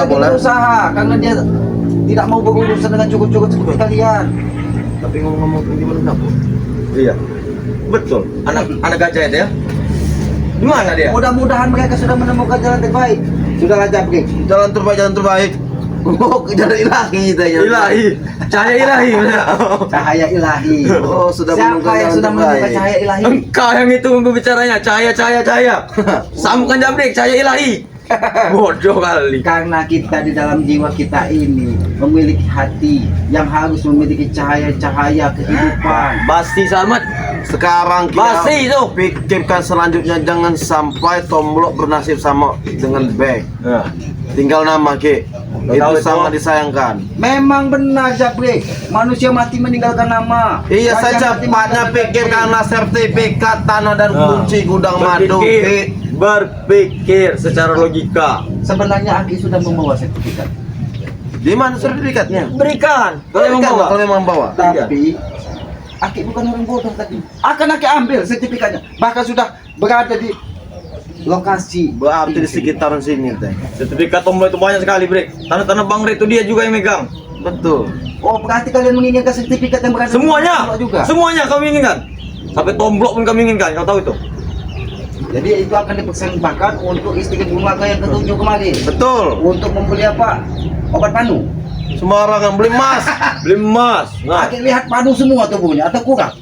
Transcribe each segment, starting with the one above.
lagi boleh. berusaha karena dia tidak mau berurusan dengan cukup-cukup seperti kalian. Tapi ngomong-ngomong gimana enggak, Bu? Iya. Betul. Anak gajah itu ya. Di mana dia? Mudah-mudahan mereka sudah menemukan jalan terbaik. Sudahlah Jabrik. Jalan terbaik. Oh, jalan ilahi kita ya. Ilahi. Cahaya ilahi. Cahaya ilahi. Oh, sudah Siapa menemukan yang jalan sudah menemukan terbaik. cahaya ilahi? Engkau yang itu bicaranya. Cahaya. Sambungkan Jabrik, cahaya ilahi. Bodoh kali. Karena kita di dalam jiwa kita ini memiliki hati yang harus memiliki cahaya-cahaya kehidupan. Basti Salmat. Sekarang Basi kita itu. pikirkan selanjutnya jangan sampai Tomblok bernasib sama dengan Bek. Nah, Tinggal nama Ki. Tahu Itu itu. sangat disayangkan. Memang benar Jabrik, manusia mati meninggalkan nama. Iya Raja saja mati cepatnya meninggalkan pikirkanlah sertifikat tanah dan kunci gudang madu. Ki. berpikir secara logika. Sebenarnya Aki sudah membawa sertifikat. Di mana sertifikatnya? Berikan. Kalau Berikan, memang bawa. kalau memang bawa. Tapi Aki bukan orang bodoh tadi. Akan Aki ambil sertifikatnya. Bahkan sudah berada di lokasi. Berarti di sekitaran sini teh. Sertifikat tombol itu banyak sekali, Brek. Tanah-tanah Bang Re itu dia juga yang megang. Betul. Oh, berarti kalian menginginkan sertifikat yang berada Semuanya. di juga. Semuanya kami inginkan. Sampai tomblok pun kami inginkan. Kau tahu itu? Jadi itu akan dipersembahkan untuk istri Bungaga yang ketujuh kemarin. Betul. Untuk membeli apa? Obat panu. Sembarangan beli emas. Beli emas. Nah, Aki lihat panu semua tubuhnya atau kurang?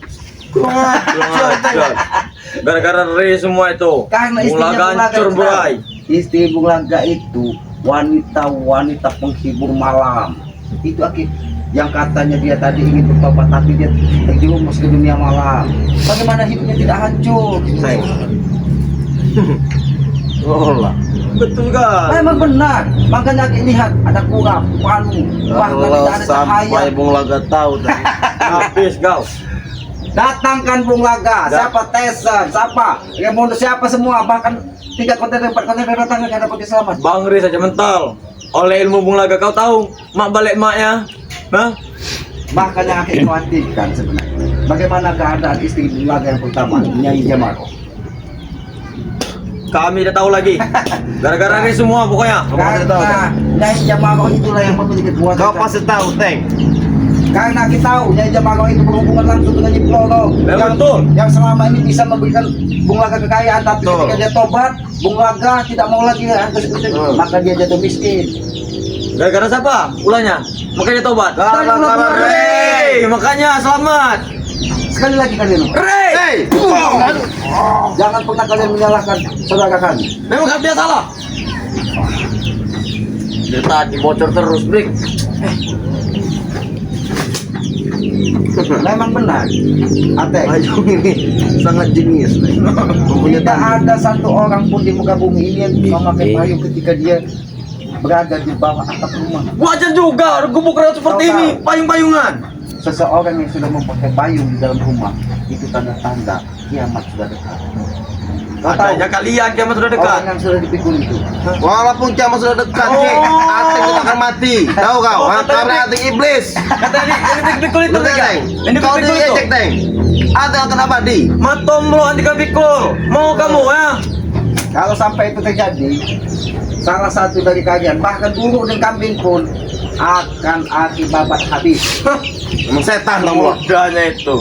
gara-gara Re semua itu. Karena istrinya Mulaga Bungaga hancur, itu Bray. istri Bungaga itu wanita penghibur malam. Itu Aki yang katanya dia tadi ingin bertobat tapi dia terjerumus ke dunia malam. Bagaimana hidupnya tidak hancur? Oh lah. Betul kan? Memang benar. Makanya Aki lihat ada kurang, panu, bahkan Kalau tidak ada sampai cahaya. Bung Laga tahu tadi. Habis kau. Datangkan Bung Laga, siapa Tesan, siapa Remondo, siapa semua, bahkan 3 kontainer 4 kontainer datang ke dapat selamat. Bang Re saja mental. Oleh ilmu Bung Laga kau tahu, mak balik maknya. Hah? Bahkan yang Aki khawatirkan sebenarnya, bagaimana keadaan istri Bung Laga yang pertama, Nyai Jamaro. Kami tidak tahu lagi. Gara-gara Re semua pokoknya. Karena Nyai Jamaro itulah yang memiliki kuasa. Kau pasti tahu, Teng. Karena kita tahu Nyai Jamaro itu berhubungan langsung dengan Nyi Ploro Betul. yang selama ini bisa memberikan Bung Laga kekayaan, tapi Betul. ketika dia tobat, Bung Laga tidak mau lagi harus itu, maka dia jatuh miskin. Gara-gara siapa? Ulahnya. Makanya tobat. Gara-gara Re. Makanya selamat. Sekali lagi kalian, Re. Hey. jangan pernah kalian menyalahkan saudara kami. Memang kan dia salah. Dia tadi bocor terus, Brik. Memang benar, Ateng. Ayo ini sangat jenius, Teng. Mempunyai Tidak tanduk. ada satu orang pun di muka bumi ini yang memakai payung ketika dia berada di bawah atap rumah. Wajar juga gubuk rata seperti Kau ini, tahu. payung-payungan. Seseorang yang sudah memakai payung di dalam rumah itu tanda-tanda kiamat sudah dekat. Kau tahu Adanya kalian kiamat sudah dekat. orang yang sudah dipikul itu? Walaupun kiamat sudah dekat, Oh. Ki, Ateng itu akan mati. Tahu kau? Oh, katanya Karena Ki. Ateng iblis. Katanya ini dipikul itu, Betul, Brik. Teng. Ini Kau dipikul itu. diejek, Teng. Ateng akan abadi. Matomblo anti pikul. Mau kamu ya? Kalau sampai itu terjadi, salah satu dari kalian, bahkan burung dan kambing pun akan akibat habis. Emang setan kamu. Semudahnya itu.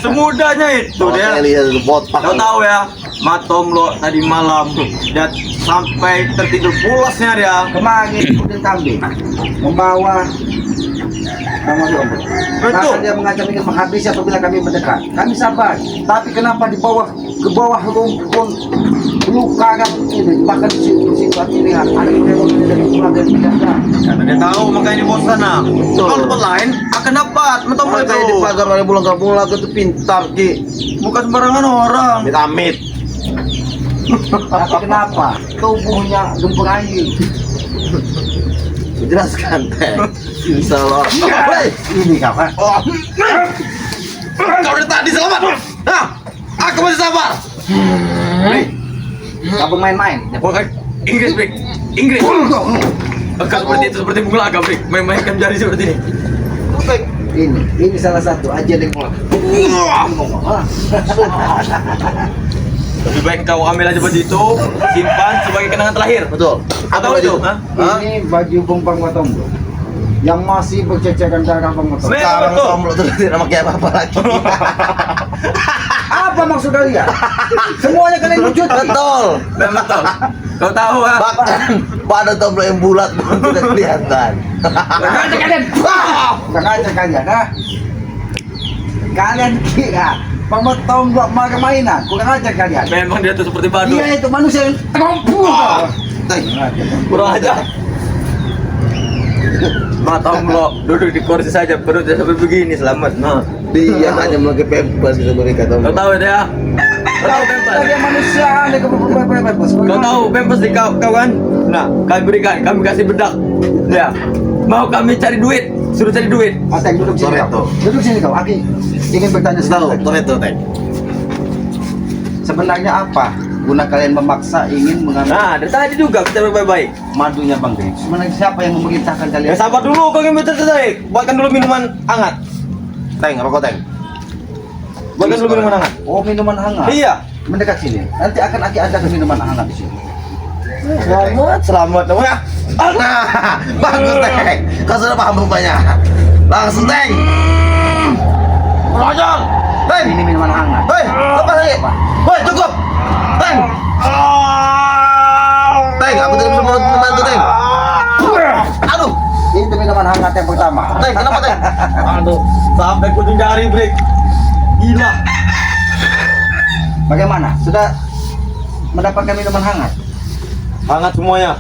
Semudahnya itu dia. Lihat itu botak. Kau tahu ya, Matomblo tadi malam dan sampai tertidur pulasnya dia. Kemarin burung dan kambing membawa nama Jomblo. Betul. Bahkan dia mengancam ingin menghabisi apabila kami mendekat. Kami sabar, tapi kenapa di bawah ke bawah rumpun luka ini, bahkan di situ Aki lihat ada yang dari keluarga yang menjaga. Karena dia tahu makanya di bawah sana. Betul. Kalau tempat lain akan dapat Matomblo itu. Makanya dipagar oleh Bung Laga itu pintar, Ki. Bukan sembarangan orang. Amit-amit. Tapi kenapa tubuhnya gempur air? Jelaskan, Teng. Insya Allah. Hei. Ini kapan? Oh. Kau dari tadi selamat. Nah, aku masih sabar. Kamu main-main. Bukan Inggris, Brik. Inggris. Akan seperti itu, seperti Bung Laga, Brik. Main-mainkan jari seperti ini. Ini salah satu aja yang mau. Lebih baik kau ambil aja baju itu, simpan sebagai kenangan terakhir. Betul. Atau itu? Hah? Ini baju Bang Matomblo yang masih berceceran darah Bang Matomblo. Sekarang betul. Tom lo tuh tidak pakai apa-apa lagi. Apa maksud kalian? Semuanya kalian wujud. Betul. Memang betul. Kau tahu ah? Bahkan pada Tom lo yang bulat pun tidak kelihatan. Kurang ajar kalian. Kurang ajar kalian, ha? Kalian kira Bang Matomblo main mainan? Kurang ajar kalian. Memang dia tuh seperti badut. Dia itu manusia yang terkumpul. Teng. Kurang aja. Matomblo duduk di kursi saja perutnya sampai begini selamat. Nah, Dia hanya memakai pempas kita berikan Tom. kau tahu dia? Kau tahu pempas? Dia manusia, dia bos. Kau tahu pempas di kau kan? Nah, kami berikan, kami kasih bedak. Ya, mau kami cari duit, suruh cari duit. Teng, duduk sini Sore kau. tuh. Duduk sini kau. Aki ingin bertanya Tahu, sedikit. Tom itu Teng. Sebenarnya apa guna kalian memaksa ingin mengambil Nah, dari tadi juga kita baik-baik. madunya Bang Gris? Sebenarnya siapa yang memerintahkan Ya kalian? sabar dulu, kau yang minta tertarik. Buatkan dulu minuman hangat. Teng, rokok Teng. Buatkan dulu minuman hangat. Oh, minuman hangat. Iya. Mendekat sini. Nanti akan Aki ada minuman hangat di sini. Selamat, selamat. Ya. Nah, bagus Teng. Kau sudah paham rupanya. Langsung Teng. Rojol. Teng. Ini minuman hangat. Hei, lepas lagi. Woi, cukup. Teng. Teng, aku tidak bisa membantu Teng. Aduh, Itu minuman hangat yang pertama. Teng, kenapa Teng? Aduh, sampai kucing jari break. Gila. Bagaimana? Sudah mendapatkan minuman hangat? Hangat semuanya.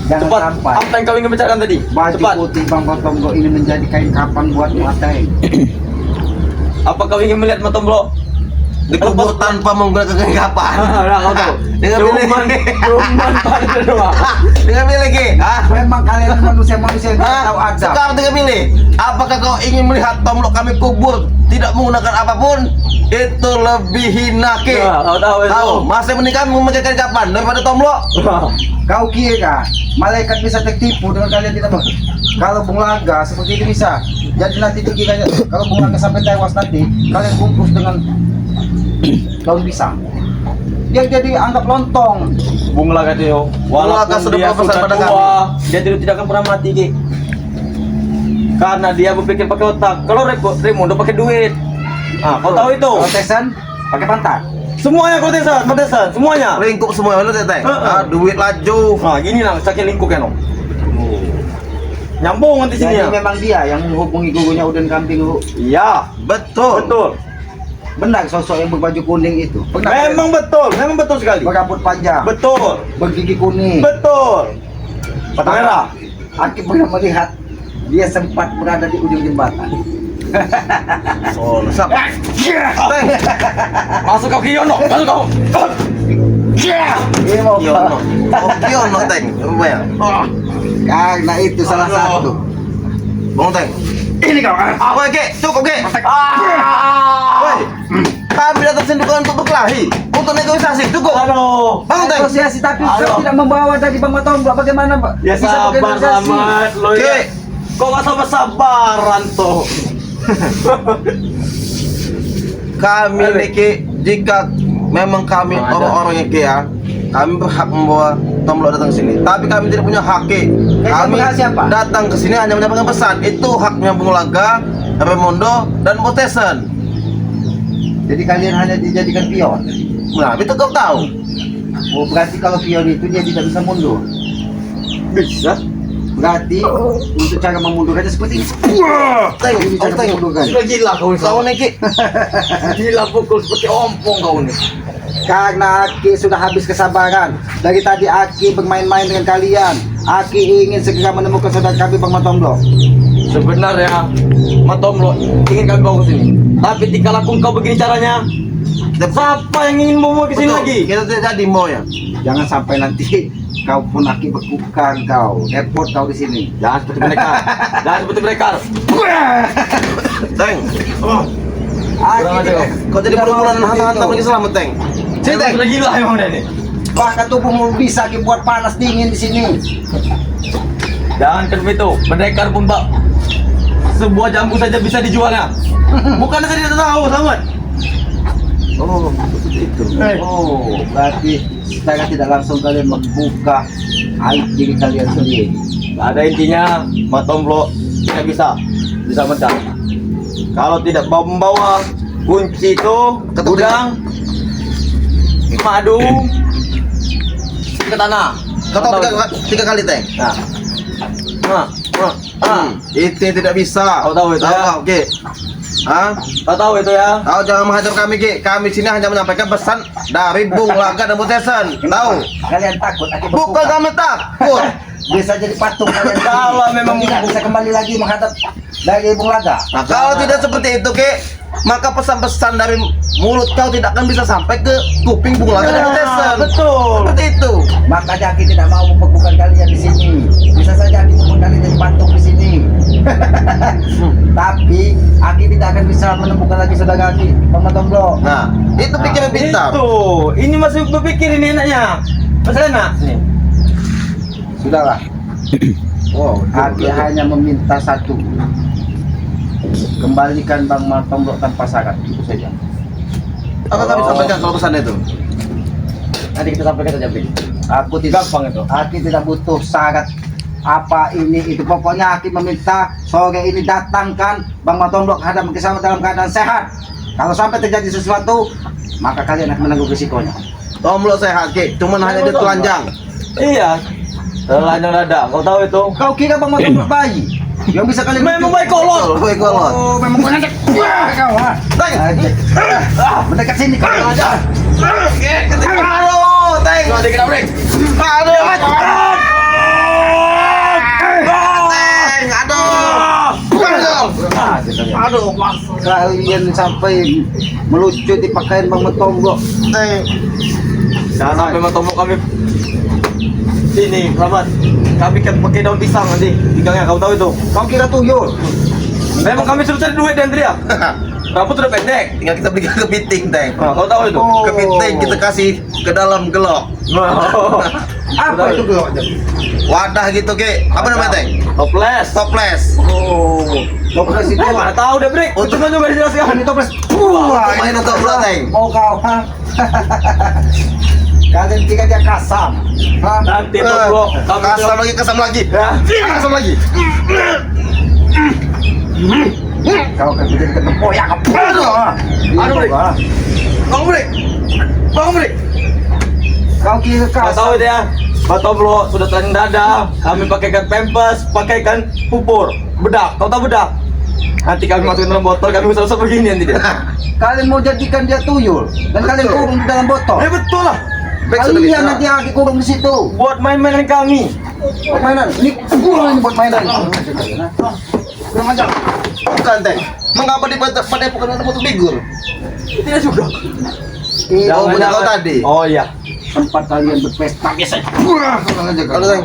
Jangan Cepat. sampai Apa yang kau ingin bicarakan tadi? baju Cepat. putih Bang Matomblo ini menjadi kain kapan buat Ateng. Apa kau ingin melihat Matomblo? Dikubur tanpa menggunakan kegagapan. Nah, kau tahu. Dengan Cuman pada doang. Dengan pilih lagi. Ah, Memang kalian manusia-manusia yang tidak tahu ah, adab. sekarang tinggal pilih. Apakah kau ingin melihat Tomlo kami kubur tidak menggunakan apapun? Itu lebih hina ke. Ya, kau tahu itu. Tahu, masih mending kami memakai kain kapan daripada Tomlo. Kau kira malaikat bisa tertipu dengan kalian tidak mau? Kalau Bung Laga seperti itu bisa. Jadi nanti dikiranya kalau Bung Laga sampai tewas nanti kalian bungkus dengan daun pisang. Dia jadi anggap lontong. Bung Laga Teo, Laga walaupun sudah dia berpesan sudah pada tua, dia tidak akan pernah mati, Ki. Karena dia berpikir pakai otak. Kalau Raimundo pakai duit. Ah, kau tahu itu? Kalau Tesan pakai pantat. Semuanya kau tesan, semuanya. Lingkup semua mana Teng? Heeh. Ah, duit laju. Nah, gini lah, saking lingkupnya no. Nyambung nanti sini Jadi ya. memang dia yang menghubungi gurunya Uden Kambing. Iya, Betul. betul. Benar sosok yang berbaju kuning itu. Memang betul sekali. berambut panjang, Betul, bergigi kuning. betul. Mata merah. Aki pernah melihat dia sempat berada di ujung jembatan. Oh, siap. Teng. Masuk kau Kiyono, masuk kau. Ini mau Kiono. Oh, Kiono Teng. Apa ya? karena itu salah satu. Bang Teng. Ini kau. Woi, Ki, cukup, Ki. Woi. Kami datang sini bukan untuk berkelahi, untuk negosiasi. Cukup. Aduh. Bang Teng. Negosiasi tapi Ayo. kau tidak membawa dari Bang Matomblo. Bagaimana, Pak? Ya Bisa sabar bernegosiasi? Selamat lo Ki. ya. Kok nggak sabar-sabaran tuh? Kami Ki, jika memang kami Ada. orang-orang yang Ki ya, kami berhak membawa Tomlo datang ke sini. Tapi kami tidak punya hak Ki. Kami berhak siapa? datang ke sini hanya menyampaikan pesan. Itu haknya Bung Laga, Raimundo, dan Botesan. Jadi kalian hanya dijadikan pion. Nah, itu kau tahu. Oh, berarti kalau pion itu dia tidak bisa mundur. Bisa. Berarti untuk cara memundurkannya seperti ini. Teng, Ini cara Teng. memundurkan. Sudah gila kau ini. Tahu nih Ki. Gila pukul seperti ompong kau ini. Karena Aki sudah habis kesabaran. Dari tadi Aki bermain-main dengan kalian. Aki ingin segera menemukan saudara kami Bang Matomblo. Sebenarnya Matomblo ingin kami bawa ke sini. Tapi tika laku kau begini caranya. Siapa yang ingin membawa ke sini Betul. lagi? Kita tidak jadi mau ya. Jangan sampai nanti kau pun Aki bekukan kau. Repot kau di sini. Jangan seperti mereka. Jangan seperti mereka. Teng. Aki Kurang aja tidak- Kau jadi tidak berumuran mau hantam begitu. lagi selamat Teng. Sini Teng. Sudah gila emang dia ini. Bahkan tubuhmu bisa Aki buat panas dingin di sini. Jangan kan begitu. Pendekar pun tak. Sebuah jambu saja bisa dijualnya. Bukan saya tidak tahu, Selamat. Oh, seperti itu. Oh, berarti secara tidak langsung kalian membuka aib diri kalian sendiri. Ada intinya, Matomblo tidak bisa menang. Kalau tidak membawa kunci itu ke gudang, madu ke tanah. Kau tahu tiga kali Teng. Itu tidak bisa. Kau tahu itu ya? Oke. Hah? Kau tahu itu ya? Kau jangan menghadap kami Ki. Kami sini hanya menyampaikan pesan dari Bung Laga dan Butesen. Tahu? Kalian takut akibat Bukan kami takut. bisa jadi patung kalian. Kalau memang tidak bisa kembali lagi menghadap dari Bung Laga. Nah, kalau tidak seperti itu Ki, maka pesan-pesan dari mulut kau tidak akan bisa sampai ke kuping Bung Laga dan Butesen. Betul. Seperti itu. Makanya Aki tidak mau membekukan kalian di sini. Bisa saja Aki membuat kalian jadi patung di sini. Tapi Aki tidak akan bisa menemukan lagi saudara Aki, Bang Matomblo. Nah, itu pikiran pintar. Itu. Ini masih berpikir ini enaknya. Mas enak. Nih. Sudahlah. Wow, Aki hanya meminta satu. Kembalikan Bang Matomblo tanpa syarat, itu saja. Apa kami sampaikan kalau pesan itu? Nanti kita sampaikan saja, Bing. Aku tidak Gampang itu. Aki tidak butuh syarat apa ini itu, pokoknya Aki meminta sore ini datangkan Bang Matomblo hadap bersama dalam keadaan sehat. Kalau sampai terjadi sesuatu, maka kalian akan menanggung risikonya. Tomblo sehat Ki, cuman hanya dia telanjang. Iya. Telanjang dada. Kau tahu itu? Kau kira Bang Matomblo bayi yang bisa kalian Memang baik kolot. Baik kolot. Oh, memang bukan aja. Kau mendekat sini kau aja. Aduh, Teng. Nanti kita break. Aduh. Teng, aduh. Aduh, kalian sampai melucut di pakaian Bang Matomblo. Teng. Jangan sampai Matomblo kami sini, selamat. Kami kan pakai daun pisang nanti. Tigangnya kau tahu itu. Kau kira tuyul? Memang kami sudah cari duit dan teriak. Rambut sudah pendek. Tinggal kita beli kepiting, Teng. Nah, kau tahu itu. Oh. Kepiting kita kasih ke dalam gelok. Apa itu geloknya? Wadah gitu, Ki. Apa namanya, Teng? Toples. Toples. Oh, toples itu. Mana tahu deh, Brik. Oh, Cuma coba dijelaskan. Ini toples. Main untuk lo, Teng. Mau kau, ha? Kalian kira dia kasam, ha? Nanti Matomblo kami Kasam lagi, kasam lagi. Ya. Kasam lagi. Kau akan menjadi ketempoyak. Aduh, Brik. Bangun, Brik. Bangun, Brik. Kau kira Kau tahu kasam? itu ya. Matomblo sudah telanjang dada. Kami pakaikan pampers, pakaikan pupur, bedak. Kau tahu bedak? Nanti kami masukin dalam botol, kami usah begini nanti dia. Kalian mau jadikan dia tuyul dan kalian kurung di dalam botol. Ya betul lah. Kalian nanti Aki kurung di situ. Buat main-mainan kami. Buat mainan. Ini kurang ini buat mainan. Kurang aja. Bukan, Teng. Mengapa di padepokan ada foto figur? Tidak juga. Oh, punya kau tadi. Oh iya. Tempat kalian berpesta biasa. Kurang aja Kalau, Teng.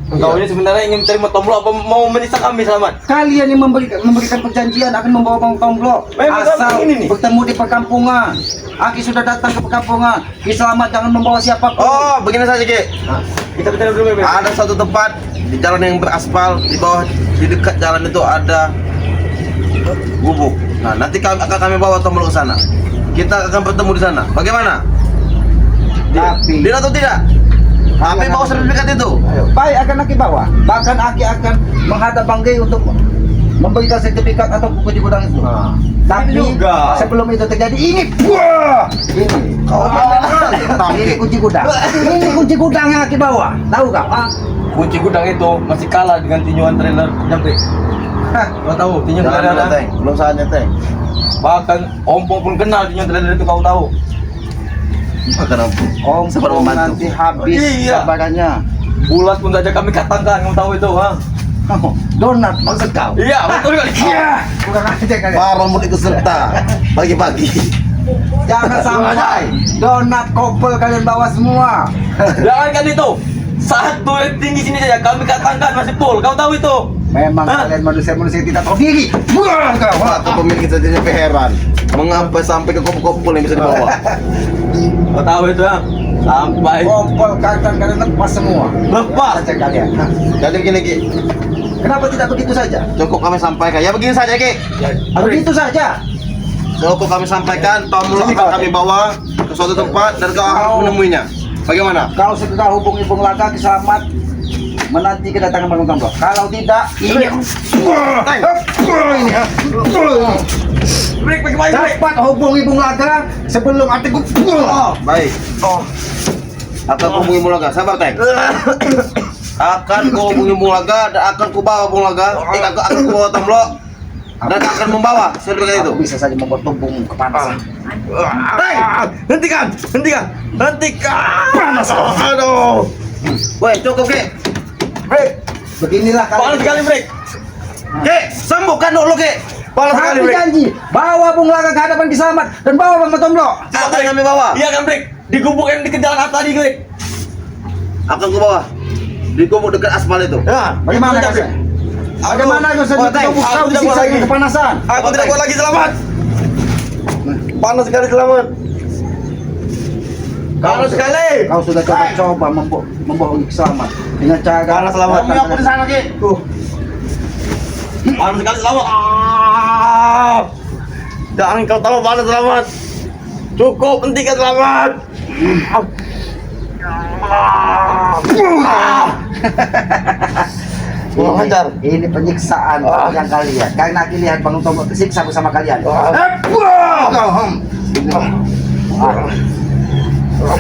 Engkau ini sebenarnya ingin mencari Matomblo apa mau menyiksa kami, Selamat? Kalian yang memberikan perjanjian akan membawa Bang Matomblo. Memang Asal kami ini nih. bertemu di perkampungan. Aki sudah datang ke perkampungan. Ki Selamat jangan membawa siapapun. Oh, begini saja, Ki. Nah, kita bicara dulu, Beb. Ada satu tempat di jalan yang beraspal, di bawah di dekat jalan itu ada gubuk. Nah, nanti kami bawa Tomblo ke sana. Kita akan bertemu di sana. Bagaimana? Tapi Dia atau tidak? Tapi bawa sertifikat itu. baik akan Aki bawa. Bahkan Aki akan menghadap Bang Gey untuk memberikan sertifikat atau buku di gudang itu. Tapi Ini juga. sebelum itu terjadi ini, ini. Ini kunci gudang. Ini kunci gudang yang Aki bawa. Tahu kau? Ah? Kunci gudang itu masih kalah dengan tinjuan trailer Jampi. Hah, Kau tahu tinjuan Jangan trailer? dulu, Teng. Belum saatnya, Teng. Bahkan Ompong pun kenal tinjuan trailer itu, kau tahu. Makan ampun. Om Sempat Om membantu. nanti habis Iya. sabarannya. Bulas pun saja kami katakan, kau tahu itu, ha? Oh, donat maksud kau? Iya, betul kali. Kurang aja kalian. Paromut ikut serta pagi-pagi. Jangan sampai donat kopel kalian bawa semua. Jangan kan itu. Satu yang tinggi sini saja kami katakan masih full. Kau tahu itu? Memang Hah? kalian manusia-manusia yang tidak tahu diri. Buang kau. Atau pemilik saja heran. Mengapa sampai ke kumpul-kumpul yang bisa dibawa? Kau tahu itu, ya? Sampai Kopel kalian lepas semua. lepas. Saja kalian. Hah? Jadi begini, Ki. Kenapa tidak begitu saja? Cukup kami sampaikan. Ya begini saja, Ki. Begitu saja. Cukup kami sampaikan, Tomlo akan kami bawa ke suatu tempat dan kau akan menemuinya. Bagaimana? Kau segera hubungi Bung Laga Ki Selamat menanti kedatangan Bang Tomlo. Kalau tidak, ini Break, break. cepat hubungi Bung Laga sebelum artiku. Baik. Akan ku hubungi Bung Laga. Sabar, Teng. Akan ku hubungi Bung Laga dan akan ku bawa Bung Laga. Akan ku bawa Tomlo dan akan membawa sertifikat itu. Aku bisa saja membuat tubuhmu kepanasan. Hentikan. Panas. Aduh. Woi, cukup, Ki. Break. Beginilah Panas sekali, break. Ki, sembuhkan dulu, Ki. Panas sekali, Kami break. janji bawa Bung Laga ke hadapan Ki Selamat dan bawa Bang Tomlo. Siapa yang kami bawa? Iya kan, break. Di gubuk yang di jalan tadi, break. Akan ku bawa di gubuk dekat aspal itu. Ya, Bagaimana kau? Bagaimana kau saja tubuh kau aku tidak disiksa mau lagi. dengan kepanasan? Aku tidak kuat lagi, Selamat. Panas sekali, Selamat. Panas sekali. Kau sudah coba membohongi Ki Selamat dengan cara Panas, Selamat. Kami aku di sana, Ki. Panas sekali, Selamat. Jangan kau tahu panas, Selamat. Cukup, hentikan, Selamat. Kurang ajar. Ini penyiksaan yang kalian. Karena aku lihat Bang Tomlo tersiksa bersama kalian.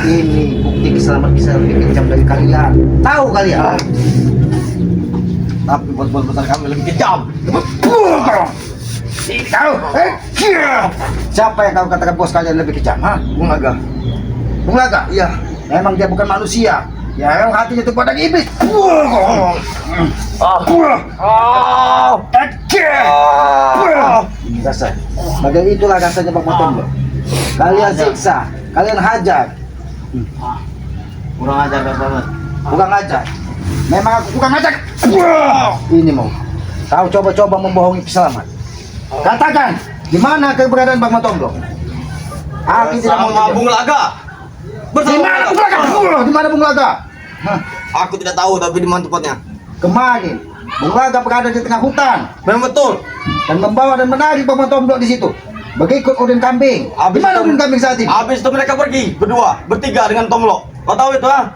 Ini bukti Ki Selamat bisa lebih kejam dari kalian. Tahu kalian? Tapi bos-bos besar kami lebih kejam. Ini kau. Siapa yang kau katakan bos kalian lebih kejam? Ha? Bung Laga. Bung Laga? Iya. Memang dia bukan manusia. Ya, yang hatinya itu pada iblis. Ini rasa. Bagai itulah rasanya Bang Tomlo. Kalian siksa, kalian hajar. Kurang ajar, Selamat. Bukan ngajak. Memang aku bukan ngajak. Ini mau. Kau coba-coba membohongi Ki Selamat. Katakan, di mana keberadaan Bang Tomlo? Aku tidak mau Sama Bung Laga. Di mana Bung Laga? Di mana Bung Laga? Hah, Aku tidak tahu tapi di mana tempatnya. kemarin Bung Laga berada di tengah hutan Memang betul. dan membawa dan menarik Bang Tomlo di situ. Berikut udin kambing. Di mana udin kambing saat ini? Habis itu mereka pergi berdua, bertiga dengan Tomlo. Kau tahu itu, ah?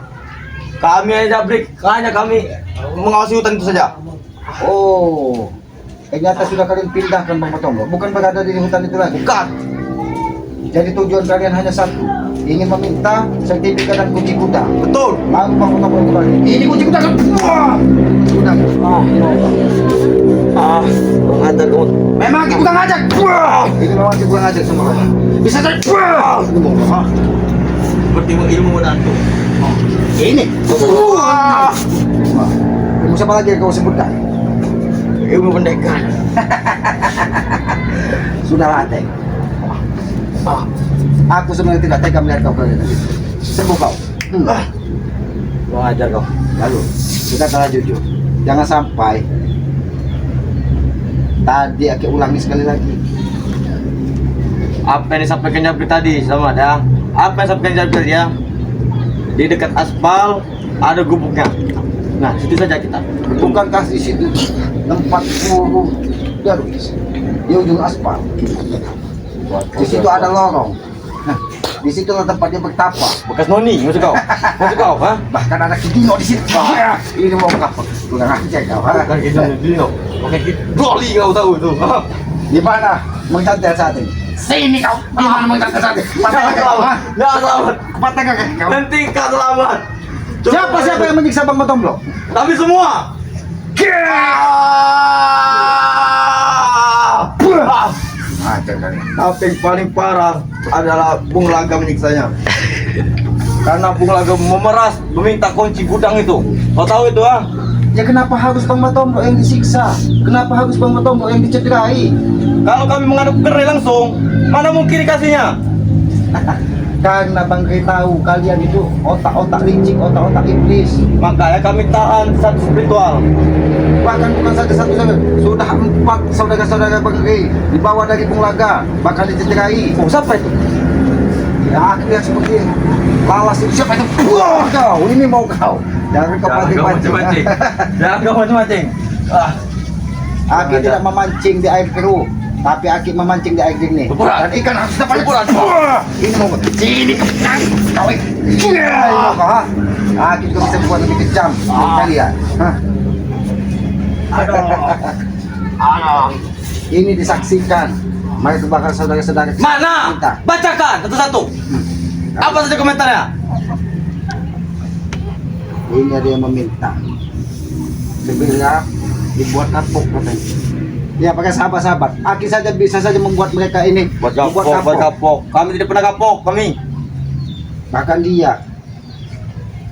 Kami aja break, hanya kami mengawasi hutan itu saja. Oh, ternyata sudah kalian pindahkan Bang Tomlo. Bukan berada di hutan itu lagi. Bukan. Jadi tujuan kalian hanya satu, ingin meminta sertifikat dan kunci kuda. Betul. Lalu Bang Tomlo kembali. Ini kunci kuda kan? Wah, kunci kuda. Kurang ajar kamu. Memang kita bukan ngajak. Wah, ini memang kita bukan ngajak semua. Bisa saja. Wah, ini mau apa? Seperti ilmu menantu. Ini. Wah. Ilmu siapa lagi yang kau sebutkan? Ilmu pendekar. Sudah latih. Aku sebenarnya tidak tega melihat kau kalian tadi. Sembuh kau. Kurang ajar kau. Lalu kita salah jujur. Jangan sampai tadi aku ulangi sekali lagi. Apa yang disampaikan Jabri tadi, Selamat ya? Apa yang disampaikan Jabri ya? Di dekat aspal ada gubuknya. Nah, situ saja kita. Bukankah di situ tempat guru Darwis di ujung aspal? Di situ ada lorong. Nah, di situ tempat dia bertapa. Bekas noni, maksud kau? Maksud kau, ha? Bahkan ada Kidino di situ. Ini mau kau. Kurang ajar kau. Ha? Bukan gitu, Dino. Oke, goli kau tahu itu. Di mana mengcantel saat ini? Sini kau. Di mana mengcantel saat ini? Patah kau. Ha? Ya, Selamat. Patah kau. Nanti kau Selamat. Siapa yang menyiksa Bang Tomlo? Tapi semua. Ajar kalian. Tapi yang paling parah adalah Bung Laga menyiksanya. Karena Bung Laga memeras, meminta kunci gudang itu. Kau tahu itu, ah? Ya kenapa harus Bang Tomlo yang disiksa? Kenapa harus Bang Tomlo yang dicederai? Kalau kami menghadap ke Ray langsung, mana mungkin dikasihnya? Karena Bang Ray tahu kalian itu otak-otak licik, otak-otak iblis. Makanya kami tahan satu spiritual. Bahkan bukan saja satu saja, sudah 4 saudara-saudara Bang Ray dibawa dari Bung Laga, bakal dicederai. Oh, siapa itu? Ya aku lihat seperti lalas itu. Siapa itu? Wah, kau, ini mau kau. Jangan kau pancing-pancing. Jangan kau macam-macam. Ah, Aku tidak memancing di air keruh. Tapi Aki memancing di air jernih. Pupuran. Dan ikan harus dapat. Pupuran. Ini mau sini. Kau ini. Aki juga bisa buat lebih kejam. Kalian. Aduh. Ini disaksikan. Mari bakal saudara-saudara. Mana? Kita. Bacakan satu-satu. Apa saja komentarnya? Ini ada yang meminta. Sebenarnya dibuat kapok katanya. Ya pakai sahabat-sahabat. Aki saja bisa saja membuat mereka ini. Buat kapok. Kami tidak pernah kapok, kami. Bahkan dia.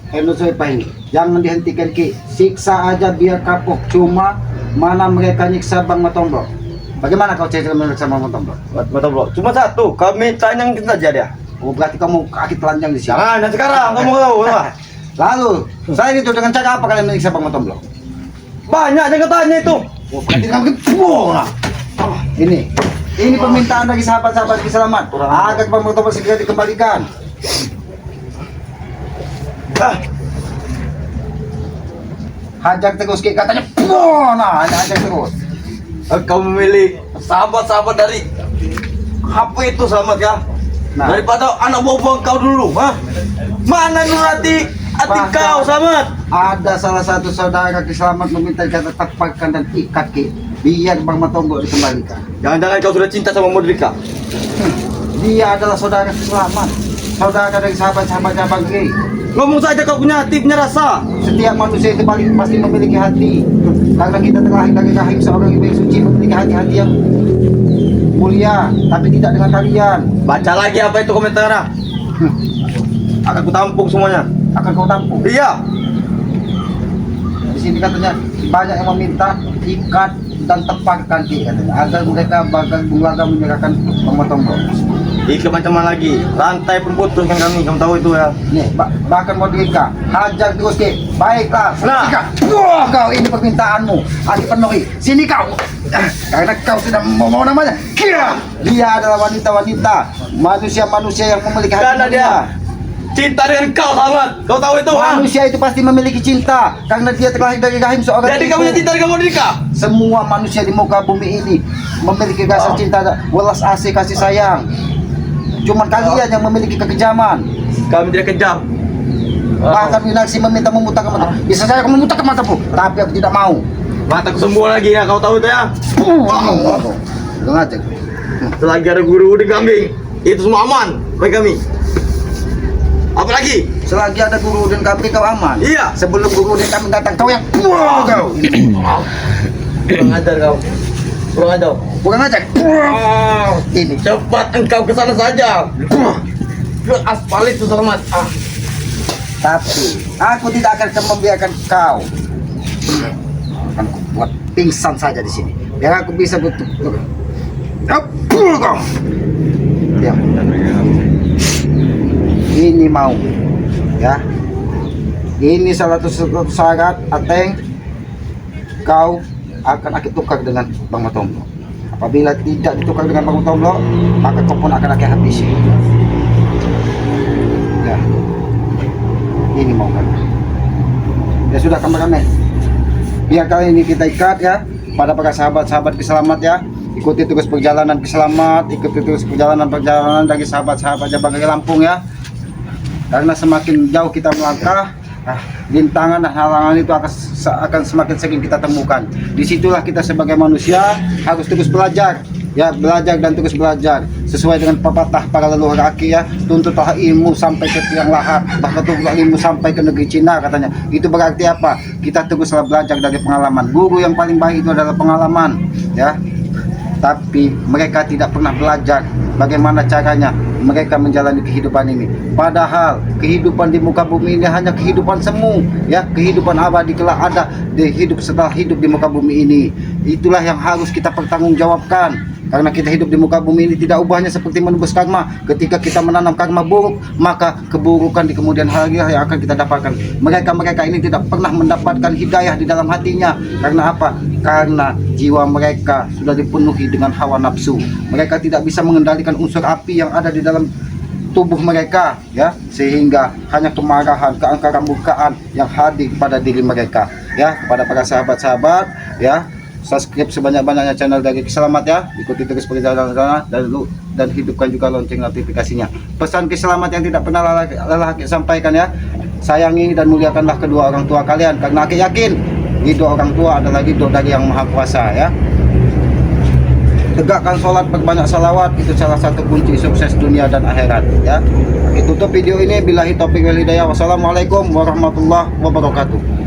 Enosoi ini. Jangan dihentikan Ki. Siksa aja biar kapok. Cuma mana mereka nyiksa Bang Matombro. Bagaimana kau cerita mereka sama Bang Matombro? Betul, bro. Cuma satu, kami tanya kita saja dia. Oh berarti kamu kaki telanjang di sini. Jangan, dan sekarang kamu tahu apa? Lalu, saya itu dengan cara apa kalian menyiksa Bang Matombro? Banyak yang tanya itu. Oh, berarti kamu ini permintaan dari sahabat-sahabat selamat agar Bang Matombro segera dikembalikan. Hajar terus kayak katanya, nah hajar terus. Kau memilih sahabat-sahabat dari HP itu selamat ya. Nah. Daripada anak buah kau dulu, ha? Mana nurati hati kau selamat? Ada salah satu saudara kaki selamat meminta kata tapakan dan ikat Ki, biar Bang Matombro dikembalikan. Jangan-jangan kau sudah cinta sama Modrika? Dia adalah saudara kaki selamat, saudara dari sahabat-sahabatnya Bang Ki. Ngomong saja kau punya hati, punya rasa. Setiap manusia itu pasti memiliki hati. Karena kita terlahir dari rahim seorang ibu yang suci, memiliki hati-hati yang mulia, tapi tidak dengan kalian. Baca lagi apa itu komentarnya. Akan ku tampung semuanya. Akan kau tampung. Iya. Di sini katanya banyak yang meminta ikat dan tepakkan Ki katanya, agar mereka bakal keluarga menyerahkan Bang Matombro. Ikat macam mana lagi? Rantai pun putus kan kami, kamu tahu itu ya. Nih, bahkan Modrika hajar terus Ki. Baiklah, Nah. Modrika. Wah, kau ini permintaanmu. Aki penuhi. Sini kau. Karena kau sudah mau namanya. Kia. Dia adalah wanita-wanita, manusia-manusia yang memiliki hati Karena dia mulia. cinta dengan kau selamat. Kau tahu itu ha? Manusia itu pasti memiliki cinta karena dia terlahir dari rahim seorang Jadi ibu. kamu punya cinta dengan Modrika? Semua manusia di muka bumi ini memiliki rasa cinta, welas asih, kasih sayang. Cuman kalian yang memiliki kekejaman. Kami tidak kejam. Bahkan Winarsi meminta memutahkan mata. Bisa saya aku memutahkan matamu, tapi aku tidak mau. Mataku sembuh lagi ya, kau tahu itu ya. Dengar aja. Selagi ada guru di kambing, itu semua aman bagi kami. Apalagi? Selagi ada guru dan kambing kau aman. Iya. Sebelum guru dan kambing datang kau yang kau. Kurang ajar kau. Kurang ajar. Bukan aja. Ini. Cepat engkau ke sana saja. Ke aspal itu selamat. Tapi aku tidak akan membiarkan kau. Akan aku buat pingsan saja di sini. Biar aku bisa betul. Kau. Diam. Ini mau, ya. Ini salah satu syarat Ateng. Kau akan aku tukar dengan Bang Matombro. Apabila tidak ditukar dengan Bang Matombro, maka kau pun akan aku habisi. Ya. Ini mau kan? Ya sudah kameramen. Biar kali ini kita ikat ya pada para sahabat-sahabat keselamat ya. Ikuti terus perjalanan keselamat, ikuti terus perjalanan dari sahabat-sahabat Jabang Lampung ya. Karena semakin jauh kita melangkah, rintangan dan halangan itu akan semakin sering kita temukan. Disitulah kita sebagai manusia harus terus belajar, ya, belajar dan terus belajar sesuai dengan pepatah para leluhur Aki ya. Tuntutlah ilmu sampai ke tiang lahat, bahkan tuntutlah ilmu sampai ke negeri Cina katanya. Itu berarti apa? Kita teruslah belajar dari pengalaman. Guru yang paling baik itu adalah pengalaman, ya. Tapi mereka tidak pernah belajar bagaimana caranya mereka menjalani kehidupan ini. Padahal kehidupan di muka bumi ini hanya kehidupan semu, ya, kehidupan abadi kelak ada di hidup setelah hidup di muka bumi ini. Itulah yang harus kita pertanggungjawabkan. Karena kita hidup di muka bumi ini tidak ubahnya seperti menebus karma. Ketika kita menanam karma buruk, maka keburukan di kemudian hari yang akan kita dapatkan. Mereka ini tidak pernah mendapatkan hidayah di dalam hatinya. Karena apa? Karena jiwa mereka sudah dipenuhi dengan hawa nafsu. Mereka tidak bisa mengendalikan unsur api yang ada di dalam tubuh mereka, ya, sehingga hanya kemarahan, keangkaran murkaan yang hadir pada diri mereka, ya. Kepada para sahabat-sahabat, ya, subscribe sebanyak-banyaknya channel dari Kiselamat ya. Ikuti terus perjalanan sana dan hidupkan juga lonceng notifikasinya. Pesan Kiselamat yang tidak pernah lelah Aki sampaikan ya. Sayangi dan muliakanlah kedua orang tua kalian, karena Aki yakin ridho orang tua adalah ridho dari Yang Maha Kuasa ya. Tegakkan sholat, berbanyak salawat, itu salah satu kunci sukses dunia dan akhirat ya. Kita tutup video ini, billahi taufiq wal hidayah. Wassalamualaikum warahmatullahi wabarakatuh.